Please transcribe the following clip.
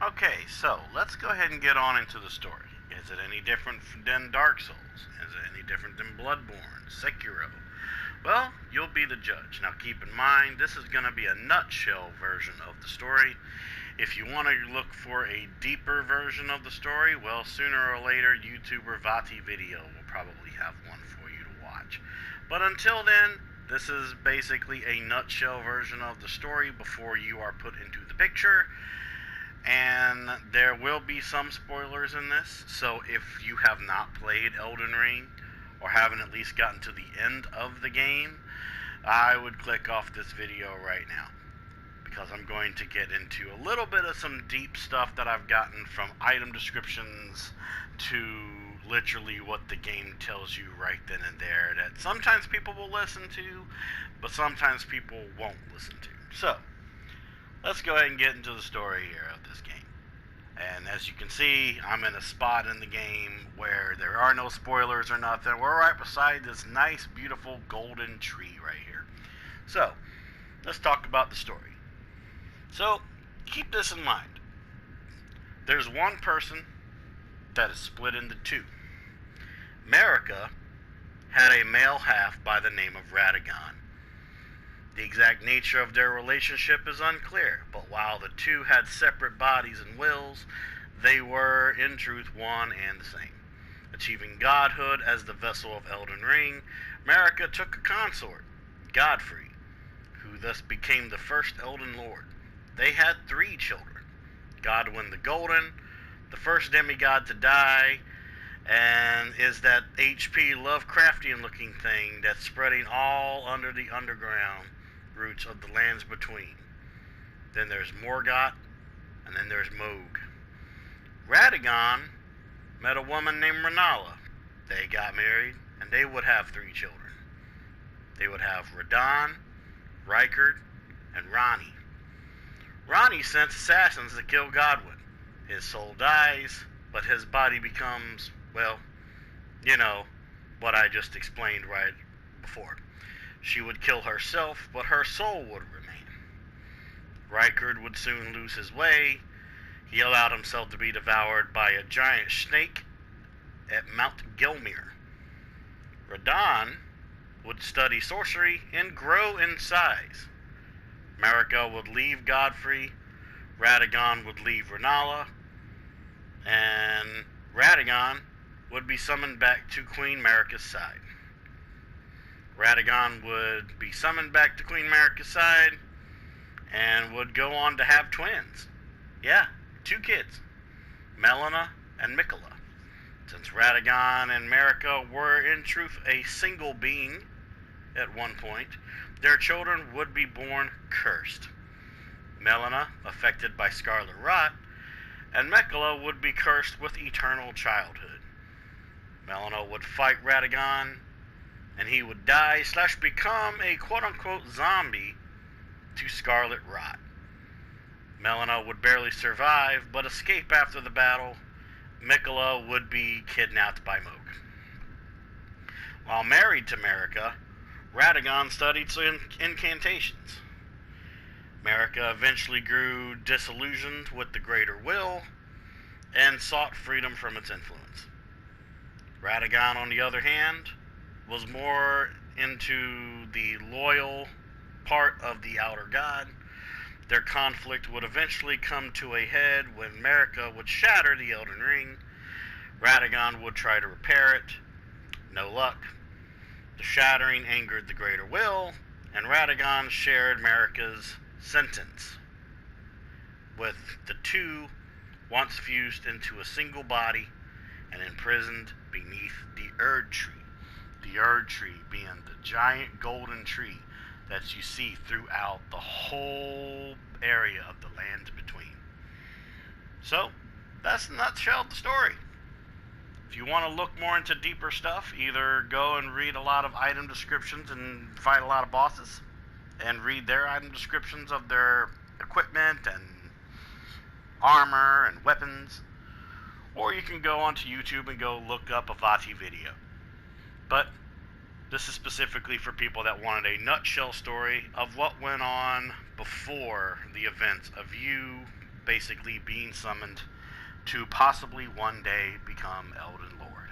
Okay, so let's go ahead and get on into the story. Is it any different than Dark Souls? Is it any different than Bloodborne, Sekiro? Well, you'll be the judge. Now keep in mind, this is going to be a nutshell version of the story. If you want to look for a deeper version of the story, well, sooner or later, YouTuber Vati Video will probably have one for you to watch. But until then, this is basically a nutshell version of the story before you are put into the picture. And there will be some spoilers in this, so if you have not played Elden Ring, or haven't at least gotten to the end of the game, I would click off this video right now, because I'm going to get into a little bit of some deep stuff that I've gotten from item descriptions to literally what the game tells you right then and there, that sometimes people will listen to, but sometimes people won't listen to. So, let's go ahead and get into the story here of this game. And as you can see, I'm in a spot in the game where there are no spoilers or nothing. We're right beside this nice, beautiful golden tree right here. So, let's talk about the story. So, keep this in mind. There's one person that is split into two. Marika had a male half by the name of Radagon. The exact nature of their relationship is unclear, but while the two had separate bodies and wills, they were, in truth, one and the same. Achieving godhood as the vessel of Elden Ring, Marika took a consort, Godfrey, who thus became the first Elden Lord. They had 3 children: Godwyn the Golden, the first demigod to die, and is that HP Lovecraftian looking thing that's spreading all under the underground roots of the lands between. Then there's Morgoth, and then there's Moog. Radagon met a woman named Renala. They got married, and they would have 3 children. They would have Radahn, Rykard, and Ranni. Ranni sends assassins to kill Godwyn. His soul dies, but his body becomes, well, you know, what I just explained right before. She would kill herself, but her soul would remain. Rykard would soon lose his way. He allowed himself to be devoured by a giant snake at Mount Gelmir. Radahn would study sorcery and grow in size. Marika would leave Godfrey. Radagon would leave Renala. And Radagon would be summoned back to Queen Marika's side. Radagon would be summoned back to Queen Marika's side and would go on to have twins. Yeah, 2 kids, Melina and Mikola. Since Radagon and Marika were in truth a single being at one point, their children would be born cursed. Melina, affected by scarlet rot, and Mikola would be cursed with eternal childhood. Melina would fight Radagon, and he would die / become a quote-unquote zombie to scarlet rot. Melina would barely survive, but escape after the battle. Mikola would be kidnapped by Moog. While married to Marika, Radagon studied incantations. Marika eventually grew disillusioned with the greater will and sought freedom from its influence. Radagon, on the other hand, was more into the loyal part of the outer god. Their conflict would eventually come to a head when Marika would shatter the Elden Ring. Radagon would try to repair it. No luck. The shattering angered the greater will, and Radagon shared Marika's sentence, with the two once fused into a single body and imprisoned beneath the Erd tree. The Erd tree being the giant golden tree that you see throughout the whole area of the land between. So, that's in a nutshell the story. If you want to look more into deeper stuff, either go and read a lot of item descriptions and fight a lot of bosses, and read their item descriptions of their equipment and armor and weapons, or you can go onto YouTube and go look up a Vati video. But this is specifically for people that wanted a nutshell story of what went on before the events of you basically being summoned to possibly one day become Elden Lord.